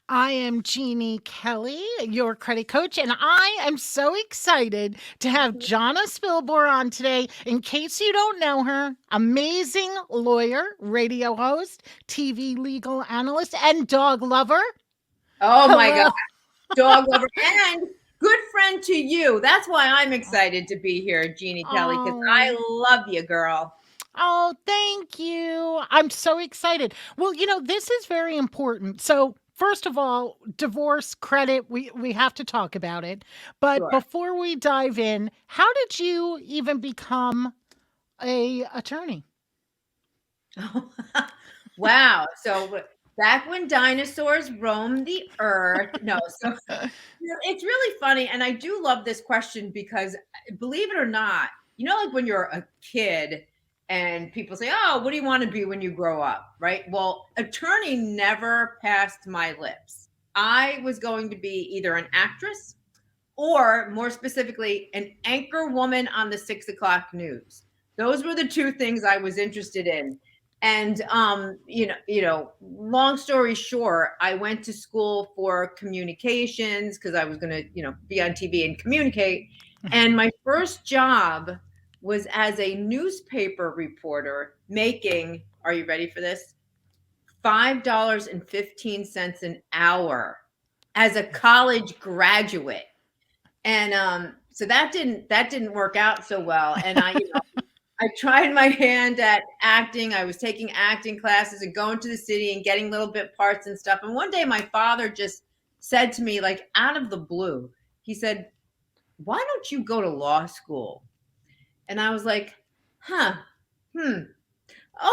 I am Jeannie Kelly, your credit coach, and I am so excited to have Jonna Spilbor on today. In case you don't know her, amazing lawyer, radio host, TV legal analyst, and dog lover. Oh my God, Hello. dog lover and good friend to you. That's why I'm excited to be here, Jeannie Kelly, because Oh, I love you, girl. oh, thank you. I'm so excited. Well, this is very important. So, first of all, divorce credit, we have to talk about it. But Sure. before we dive in, how did you even become a attorney? Wow. So back when dinosaurs roamed the earth. No, so it's really funny. And I do love this question because believe it or not, like when you're a kid and people say, "Oh, what do you want to be when you grow up?" Right? Well, attorney never passed my lips. I was going to be either an actress or more specifically, an anchor woman on the 6 o'clock news. Those were the two things I was interested in. And long story short, I went to school for communications because I was gonna, be on TV and communicate. And my first job was as a newspaper reporter making, are you ready for this? $5.15 an hour as a college graduate. And so that didn't work out so well. And I tried my hand at acting. I was taking acting classes and going to the city and getting little bit parts and stuff. And one day my father just said to me, like out of the blue, he said, "Why don't you go to law school?" And I was like, huh, hmm,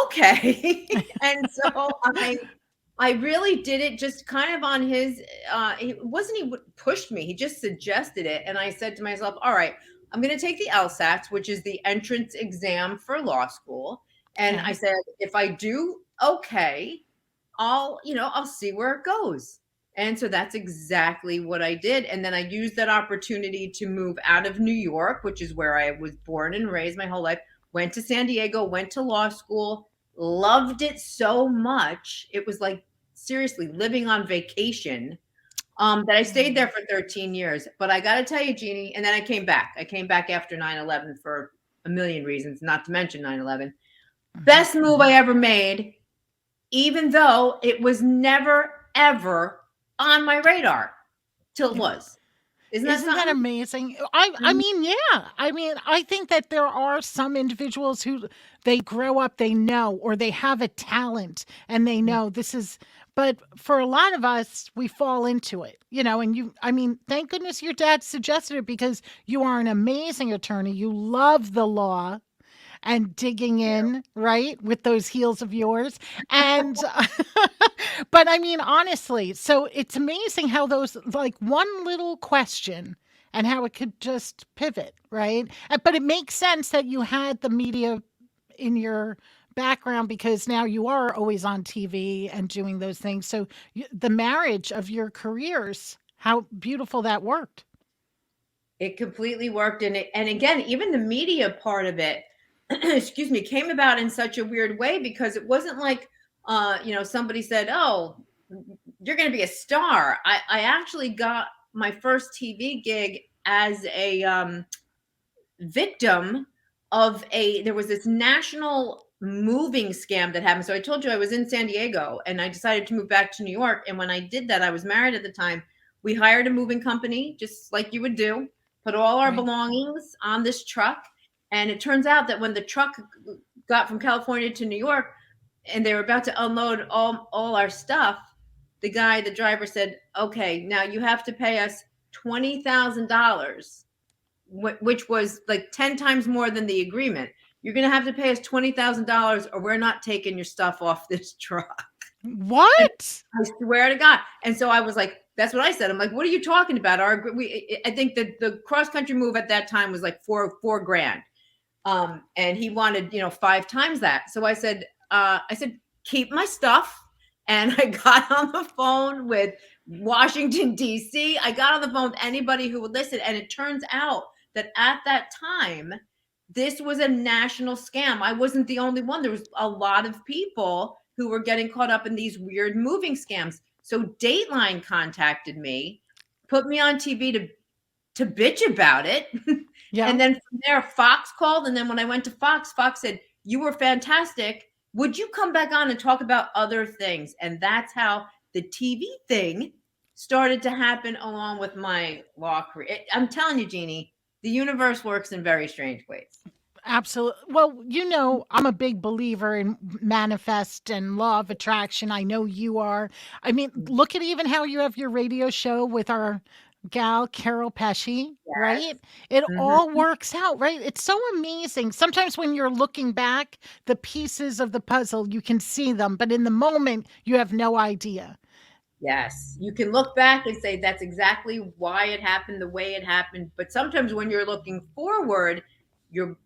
okay. And so I really did it just kind of on his he pushed me. He just suggested it. And I said to myself, all right, I'm going to take the LSATs, which is the entrance exam for law school. And I Okay. said, if I do okay, I'll see where it goes. And so that's exactly what I did. And then I used that opportunity to move out of New York, which is where I was born and raised my whole life, went to San Diego, went to law school, loved it so much. It was like seriously living on vacation. That I stayed there Mm. for 13 years. But I got to tell you, Jeannie, and then I came back. I came back after 9/11 for a million reasons, not to mention 9/11. Mhm. Best move I ever made, even though it was never, ever on my radar till it was. Isn't that Isn't that something? amazing? I Mhm. mean, yeah. I mean, I think that there are some individuals who they grow up, they know, or they have a talent and they know this is, but for a lot of us, we fall into it, and I mean, thank goodness your dad suggested it because you are an amazing attorney. You love the law and digging in, right, with those heels of yours. And, but I mean, honestly, so it's amazing how those, like one little question and how it could just pivot, right? But it makes sense that you had the media in your background because now you are always on TV and doing those things. So the marriage of your careers, how beautiful that worked. It completely worked. And again, even the media part of it, excuse me, came about in such a weird way because it wasn't like, somebody said, "Oh, you're going to be a star." I actually got my first TV gig as a victim of there was this national moving scam that happened. So I told you I was in San Diego and I decided to move back to New York. And when I did that, I was married at the time. We hired a moving company, just like you would do, put all our Right. belongings on this truck. And it turns out that when the truck got from California to New York and they were about to unload all our stuff, the driver said, "Okay, now you have to pay us $20,000, which was like 10 times more than the agreement. You're going to have to pay us $20,000 or we're not taking your stuff off this truck." And What? I swear to God. And so I was like, that's what I said. I'm like, what are you talking about? I think that the cross country move at that time was like four grand. And he wanted, five times that. So I said, keep my stuff. And I got on the phone with Washington, D.C. I got on the phone with anybody who would listen. And it turns out that at that time, this was a national scam. I wasn't the only one. There was a lot of people who were getting caught up in these weird moving scams. So Dateline contacted me, put me on TV to bitch about it. Yeah. And then from there, Fox called. And then when I went to Fox, Fox said, "You were fantastic. Would you come back on and talk about other things?" And that's how the TV thing started to happen along with my law career. I'm telling you, Jeannie, the universe works in very strange ways. Absolutely. Well, I'm a big believer in manifest and law of attraction. I know you are. I mean, look at even how you have your radio show with our gal, Carol Pesci, right? Yes. It all Mhm. works out, right? It's so amazing. Sometimes when you're looking back, the pieces of the puzzle, you can see them, but in the moment, you have no idea. Yes, you can look back and say that's exactly why it happened the way it happened. But sometimes when you're looking forward, you're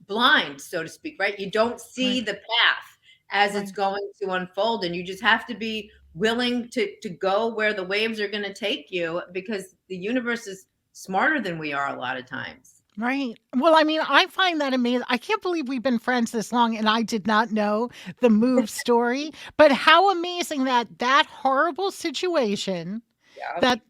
blind, so to speak, right? You don't see Right. the path as it's Right. going to unfold, and you just have to be willing to go where the waves are going to take you because the universe is smarter than we are a lot of times. Right. Well, I mean, I find that amazing. I can't believe we've been friends this long and I did not know the move story. But how amazing that that horrible situation Yeah, that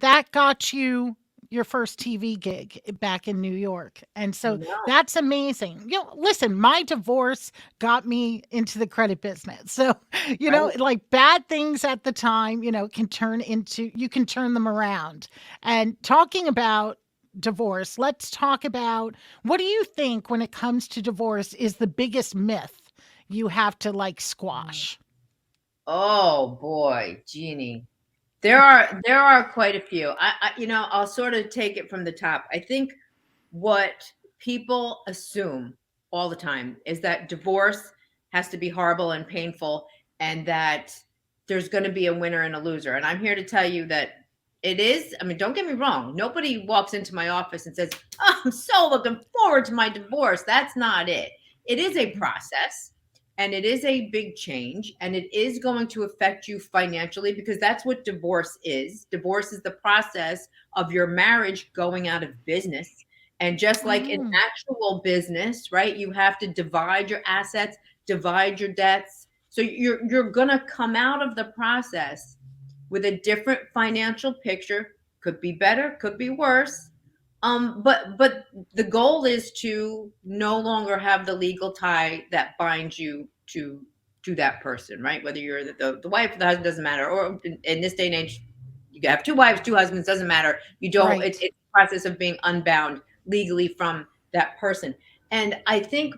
that got you your first TV gig back in New York. And I so know, that's amazing. Listen, my divorce got me into the credit business. So, right? like bad things at the time, can turn into you can turn them around. And talking about divorce, let's talk about what do you think when it comes to divorce is the biggest myth you have to like squash? Oh boy, Jeannie. There are quite a few. I'll sort of take it from the top. I think what people assume all the time is that divorce has to be horrible and painful and that there's going to be a winner and a loser. And I'm here to tell you that it is. I mean, don't get me wrong. Nobody walks into my office and says, "Oh, I'm so looking forward to my divorce." That's not it. It is a process and it is a big change and it is going to affect you financially because that's what divorce is. Divorce is the process of your marriage going out of business. And just like in Mm, actual business, right, you have to divide your assets, divide your debts. So you're going to come out of the process with a different financial picture. Could be better, could be worse. But the goal is to no longer have the legal tie that binds you to that person, right? Whether you're the wife or the husband, doesn't matter. Or in this day and age, you have two wives, two husbands, doesn't matter. You don't. right. It's a process of being unbound legally from that person. And I think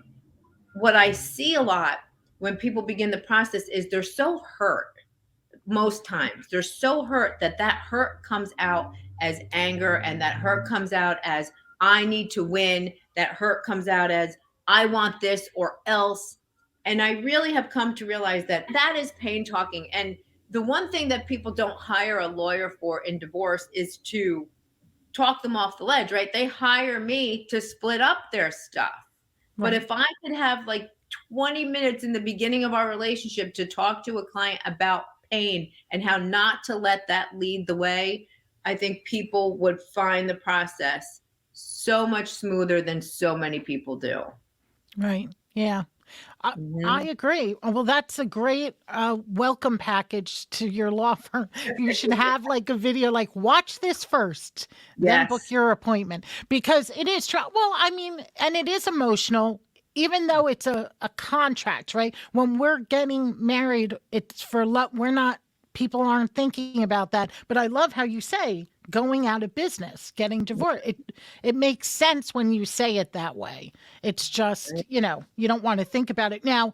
what I see a lot when people begin the process is they're so hurt most times. They're so hurt that that hurt comes out as anger and that hurt comes out as I need to win. That hurt comes out as I want this or else. And I really have come to realize that that is pain talking. And the one thing that people don't hire a lawyer for in divorce is to talk them off the ledge, right? They hire me to split up their stuff. But Right. if I could have like 20 minutes in the beginning of our relationship to talk to a client about pain and how not to let that lead the way, I think people would find the process so much smoother than so many people do. Right. Yeah. I Mhm. agree. Well, that's a great welcome package to your law firm. You should have like a video like, watch this first, then book Yes. your appointment because it is true. Well, I mean, and it is emotional, even though it's a contract, right? When we're getting married, it's for love. We're not, people aren't thinking about that. But I love how you say going out of business, getting divorced. It makes sense when you say it that way. It's just, you don't want to think about it. Now,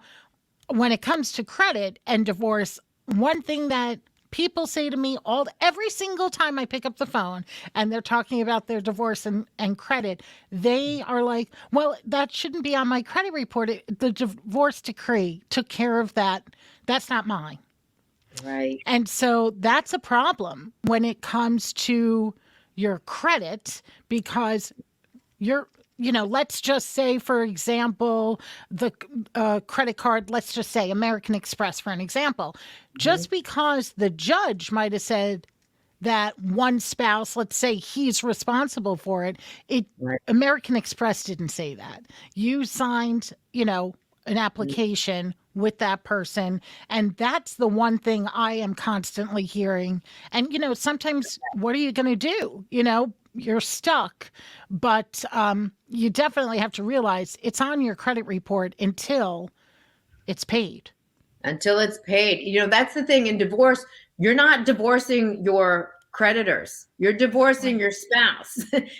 when it comes to credit and divorce, one thing that people say to me every single time I pick up the phone and they're talking about their divorce and credit, they are like, well, that shouldn't be on my credit report. The divorce decree took care of that. That's not mine. Right. And so that's a problem when it comes to your credit because you're, let's just say, for example, the credit card, let's just say American Express, for an example, Mhm. just because the judge might have said that one spouse, let's say he's responsible for it, Right. American Express didn't say that. You signed, an application with that person. And that's the one thing I am constantly hearing. And, sometimes what are you going to do? You're stuck. But you definitely have to realize it's on your credit report until it's paid. Until it's paid. That's the thing in divorce. You're not divorcing your creditors. You're divorcing Right. your spouse,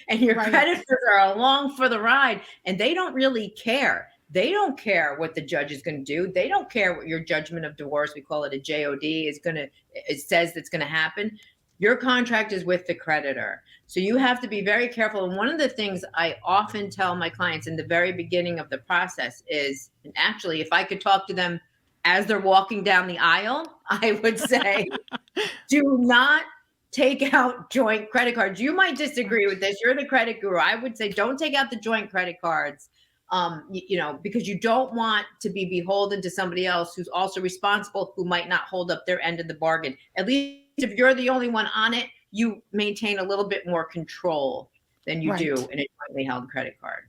and your Right. creditors are along for the ride, and they don't really care. They don't care what the judge is going to do. They don't care what your judgment of divorce, we call it a JOD, it says that's going to happen. Your contract is with the creditor. So you have to be very careful. And one of the things I often tell my clients in the very beginning of the process is, and actually, if I could talk to them as they're walking down the aisle, I would say, do not take out joint credit cards. You might disagree with this. You're the credit guru. I would say don't take out the joint credit cards, because you don't want to be beholden to somebody else who's also responsible, who might not hold up their end of the bargain. At least if you're the only one on it, you maintain a little bit more control than you do Right. in a jointly held credit card.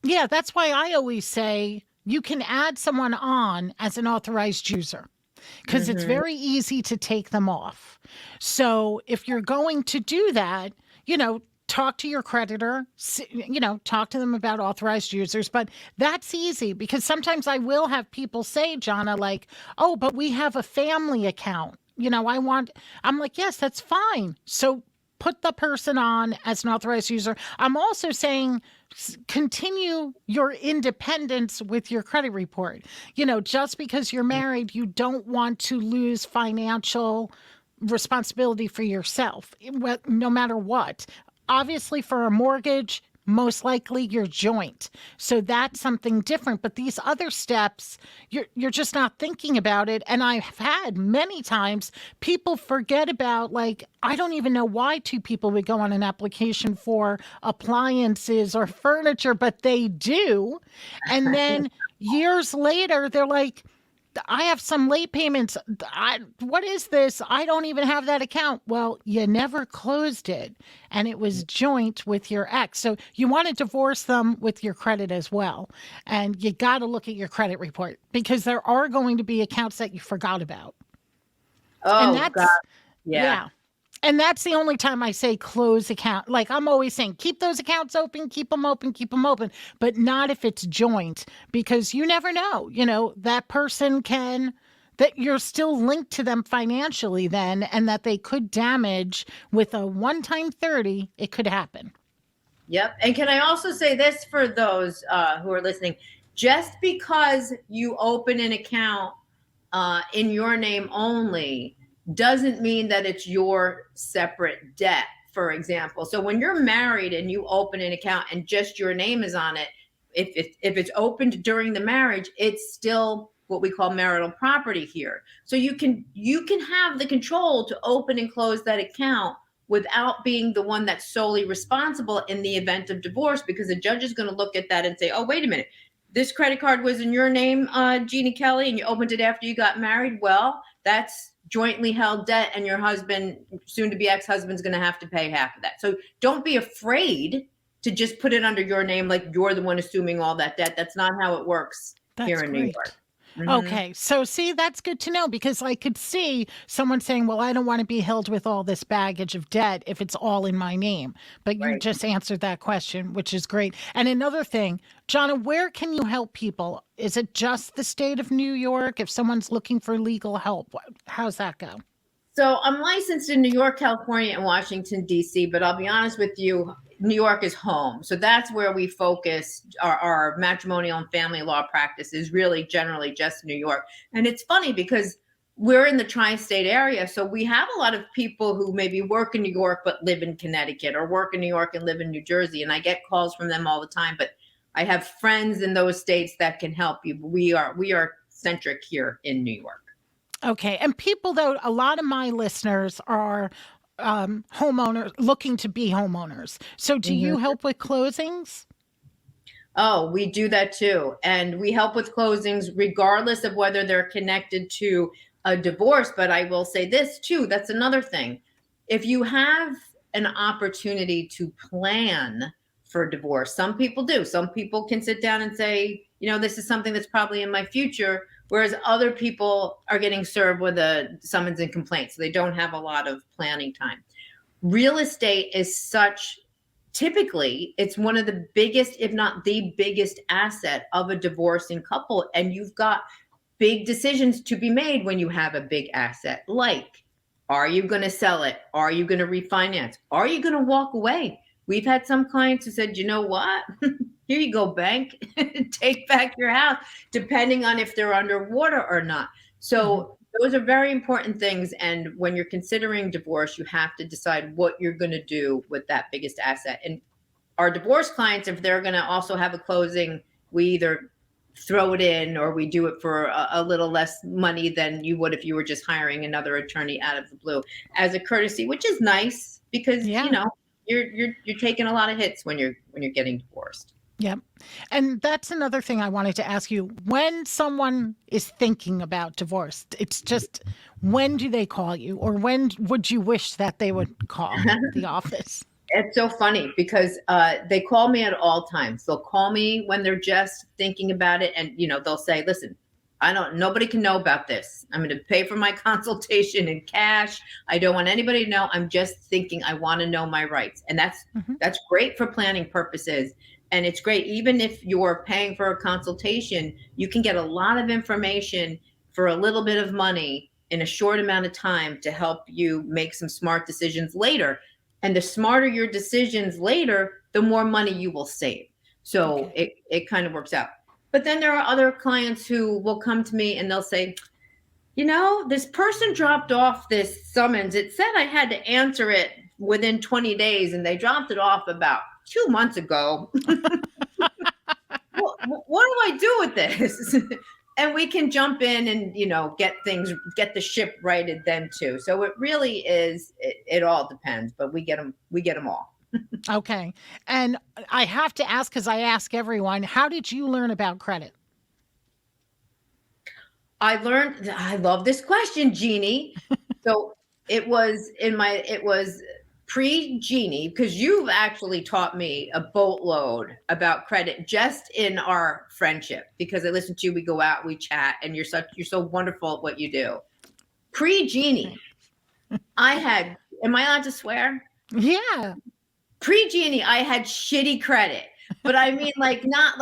Yeah, that's why I always say you can add someone on as an authorized user because it's Mm-hmm. very easy to take them off. So if you're going to do that, talk to your creditor, talk to them about authorized users. But that's easy because sometimes I will have people say, Jonna, like, oh, but we have a family account. I'm like, yes, that's fine. So put the person on as an authorized user. I'm also saying continue your independence with your credit report. Just because you're married, you don't want to lose financial responsibility for yourself, no matter what. Obviously, for a mortgage, most likely you're joint. So that's something different. But these other steps, you're just not thinking about it. And I've had many times people forget about, like, I don't even know why two people would go on an application for appliances or furniture, but they do. And then years later, they're like, I have some late payments. What is this? I don't even have that account. Well, you never closed it, and it was joint with your ex. So you want to divorce them with your credit as well. And you got to look at your credit report because there are going to be accounts that you forgot about. And Oh, God. that's, Yeah. yeah. And that's the only time I say close account. Like I'm always saying, keep those accounts open, keep them open, keep them open, but not if it's joint because you never know. That person that you're still linked to them financially then, and that they could damage with a one time 30, it could happen. Yep. And can I also say this for those who are listening? Just because you open an account in your name only doesn't mean that it's your separate debt, for example. So when you're married and you open an account and just your name is on it, if it's opened during the marriage, it's still what we call marital property here. So you can have the control to open and close that account without being the one that's solely responsible in the event of divorce, because the judge is going to look at that and say, oh, wait a minute, this credit card was in your name, Jeannie Kelly, and you opened it after you got married. Well, that's jointly held debt, and your husband, soon to be ex-husband, is going to have to pay half of that. So don't be afraid to just put it under your name like you're the one assuming all that debt. That's not how it works That's here in New York. great. Mm-hmm. Okay, so see, that's good to know because I could see someone saying, well, I don't want to be held with all this baggage of debt if it's all in my name. But you Right. just answered that question, which is great. And another thing, Jonna, where can you help people? Is it just the state of New York? If someone's looking for legal help, how's that go? So I'm licensed in New York, California, and Washington, D.C., but I'll be honest with you, New York is home. So that's where we focus our matrimonial and family law practice is really generally just New York. And it's funny because we're in the tri-state area. So we have a lot of people who maybe work in New York but live in Connecticut, or work in New York and live in New Jersey. And I get calls from them all the time. But I have friends in those states that can help you. We are centric here in New York. Okay. And people, though, a lot of my listeners are homeowners looking to be homeowners. So do you help with closings? Oh, we do that too. And we help with closings regardless of whether they're connected to a divorce. But I will say this too, that's another thing. If you have an opportunity to plan for divorce, some people do. Some people can sit down and say, this is something that's probably in my future, whereas other people are getting served with a summons and complaint, so they don't have a lot of planning time. Real estate is typically it's one of the biggest, if not the biggest asset of a divorcing couple. And you've got big decisions to be made when you have a big asset. Like, are you going to sell it? Are you going to refinance? Are you going to walk away? We've had some clients who said, you know what? Here you go, bank, take back your house, depending on if they're underwater or not. So those are very important things. And when you're considering divorce, you have to decide what you're going to do with that biggest asset. And our divorce clients, if they're going to also have a closing, we either throw it in or we do it for a little less money than you would if you were just hiring another attorney out of the blue as a courtesy, which is nice because, you're taking a lot of hits when you're getting divorced. Yep. And that's another thing I wanted to ask you. When someone is thinking about divorce, it's just, when do they call you, or when would you wish that they would call the office? It's so funny because they call me at all times. They'll call me when they're just thinking about it. And, they'll say, listen, nobody can know about this. I'm going to pay for my consultation in cash. I don't want anybody to know. I'm just thinking I want to know my rights. And that's great for planning purposes. And it's great. Even if you're paying for a consultation, you can get a lot of information for a little bit of money in a short amount of time to help you make some smart decisions later. And the smarter your decisions later, the more money you will save. So it kind of works out. But then there are other clients who will come to me and they'll say, this person dropped off this summons. It said I had to answer it within 20 days and they dropped it off about 2 months ago. What do I do with this? And we can jump in and, get the ship righted then too. So it really is, it all depends, but we get them all. Okay. And I have to ask, because I ask everyone, how did you learn about credit? I love this question, Jeannie. So it was pre-Jeannie, because you've actually taught me a boatload about credit just in our friendship, because I listen to you, we go out, we chat, and you're so wonderful at what you do. Pre-Jeannie, am I allowed to swear? Yeah. Pre-Jeannie, I had shitty credit, but I mean, not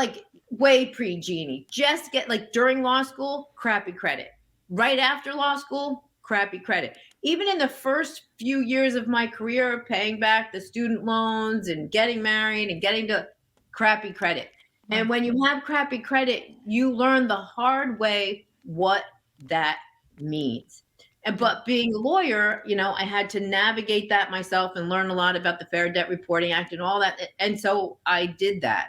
way pre-Jeannie, just during law school, crappy credit. Right after law school, crappy credit. Even in the first few years of my career, paying back the student loans and getting married and getting to crappy credit. And when you have crappy credit, you learn the hard way what that means. But being a lawyer, I had to navigate that myself and learn a lot about the Fair Debt Reporting Act and all that. And so I did that.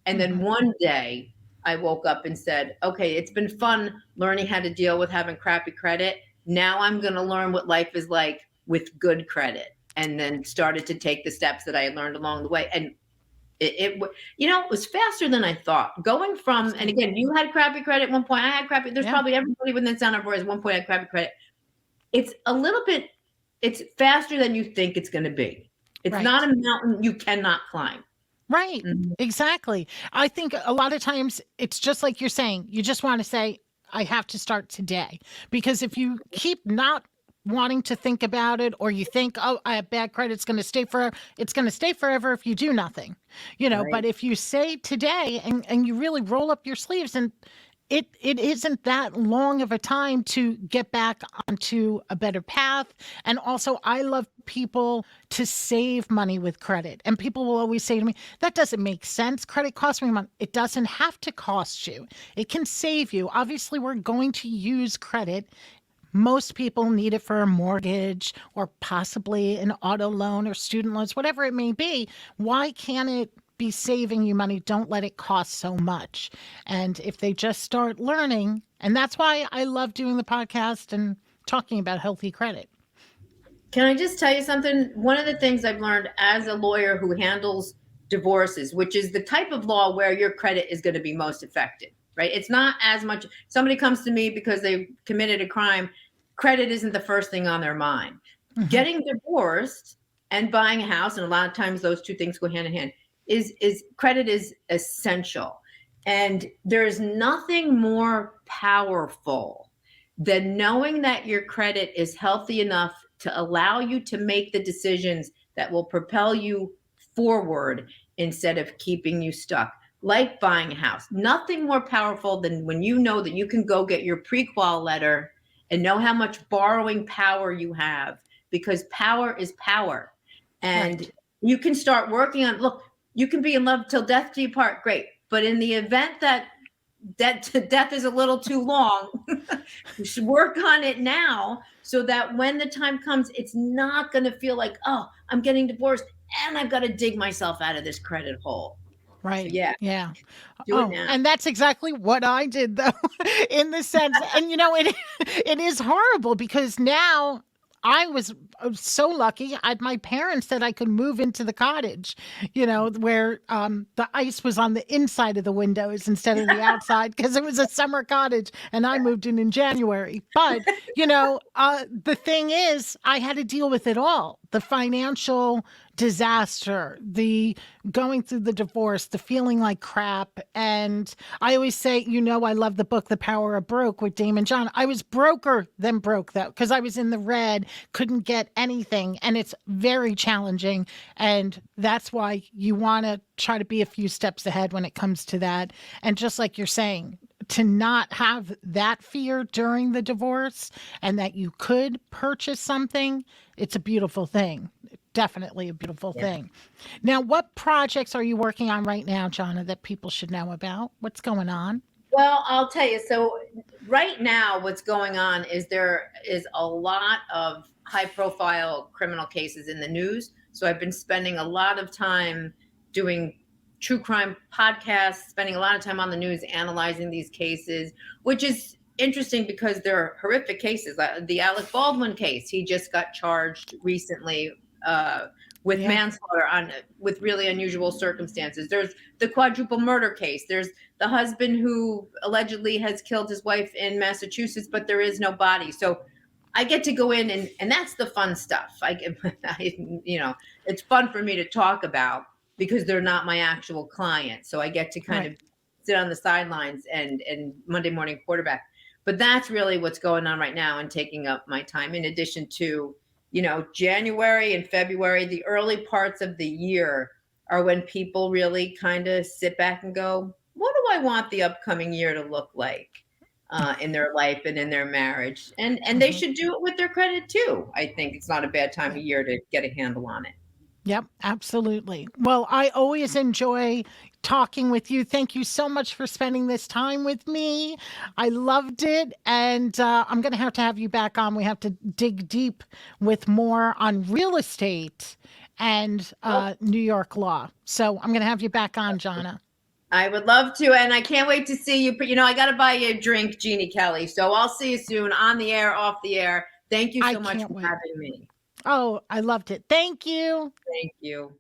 And then one day I woke up and said, okay, it's been fun learning how to deal with having crappy credit. Now I'm going to learn what life is like with good credit, and then started to take the steps that I had learned along the way. And it was faster than I thought, going from, and again, you had crappy credit at one point. I had crappy. There's probably everybody within Sound of Voice at one point had crappy credit. It's it's faster than you think it's going to be. It's not a mountain you cannot climb. Right. Exactly. I think a lot of times it's just like you're saying, you just want to say, I have to start today. Because if you keep not wanting to think about it, or you think, oh, I have bad credit, it's going to stay forever. It's going to stay forever if you do nothing, but if you say today and you really roll up your sleeves, and it isn't that long of a time to get back onto a better path. And also, I love people to save money with credit. And people will always say to me, that doesn't make sense. Credit costs me money. It doesn't have to cost you. It can save you. Obviously, we're going to use credit. Most people need it for a mortgage or possibly an auto loan or student loans, whatever it may be. Why can't it be saving you money? Don't let it cost so much. And if they just start learning, and that's why I love doing the podcast and talking about healthy credit. Can I just tell you something? One of the things I've learned as a lawyer who handles divorces, which is the type of law where your credit is going to be most affected, right? It's not as much, somebody comes to me because they've committed a crime, credit isn't the first thing on their mind. Getting divorced and buying a house, and a lot of times those two things go hand in hand, is credit is essential. And there's nothing more powerful than knowing that your credit is healthy enough to allow you to make the decisions that will propel you forward instead of keeping you stuck. Like buying a house. Nothing more powerful than when you know that you can go get your pre-qual letter and know how much borrowing power you have, because power is power. And Right. you can start working on, look, you can be in love till death do you part, great. But in the event that death is a little too long, you should work on it now so that when the time comes, it's not going to feel like, oh, I'm getting divorced and I've got to dig myself out of this credit hole. So Right. yeah, Yeah. do it Oh, now. and that's exactly what I did though, in the sense, and it is horrible because now I was so lucky. My parents said I could move into the cottage, where the ice was on the inside of the windows instead of the outside because it was a summer cottage, and I moved in January. But the thing is, I had to deal with it all: the financial disaster, the going through the divorce, the feeling like crap. And I always say, I love the book, The Power of Broke with Damon John. I was broker than broke though, because I was in the red, couldn't get anything. And it's very challenging. And that's why you want to try to be a few steps ahead when it comes to that. And just like you're saying, to not have that fear during the divorce and that you could purchase something, it's a beautiful thing. Definitely a beautiful Yeah. thing. Now, what projects are you working on right now, Jonna, that people should know about? What's going on? Well, I'll tell you. So right now, what's going on is there is a lot of high profile criminal cases in the news. So I've been spending a lot of time doing true crime podcasts, spending a lot of time on the news analyzing these cases, which is interesting because they're horrific cases. The Alec Baldwin case, he just got charged recently with Yeah. manslaughter with really unusual circumstances. There's the quadruple murder case. There's the husband who allegedly has killed his wife in Massachusetts, but there is no body. So I get to go in and that's the fun stuff. It's fun for me to talk about because they're not my actual client. So I get to kind Right. of sit on the sidelines and Monday morning quarterback. But that's really what's going on right now and taking up my time, in addition to, January and February, the early parts of the year are when people really kind of sit back and go, what do I want the upcoming year to look like in their life and in their marriage? And they Hmm. should do it with their credit too. I think it's not a bad time of Yeah. year to get a handle on it. Yep, absolutely. Well, I always enjoy talking with you. Thank you so much for spending this time with me. I loved it. And I'm going to have you back on. We have to dig deep with more on real estate and New York law. So I'm going to have you back on, Jonna. I would love to, and I can't wait to see you. I got to buy you a drink, Jeannie Kelly. So I'll see you soon, on the air, off the air. Thank you I so much can't for wait. having me. Oh, I loved it. Thank you. Thank you.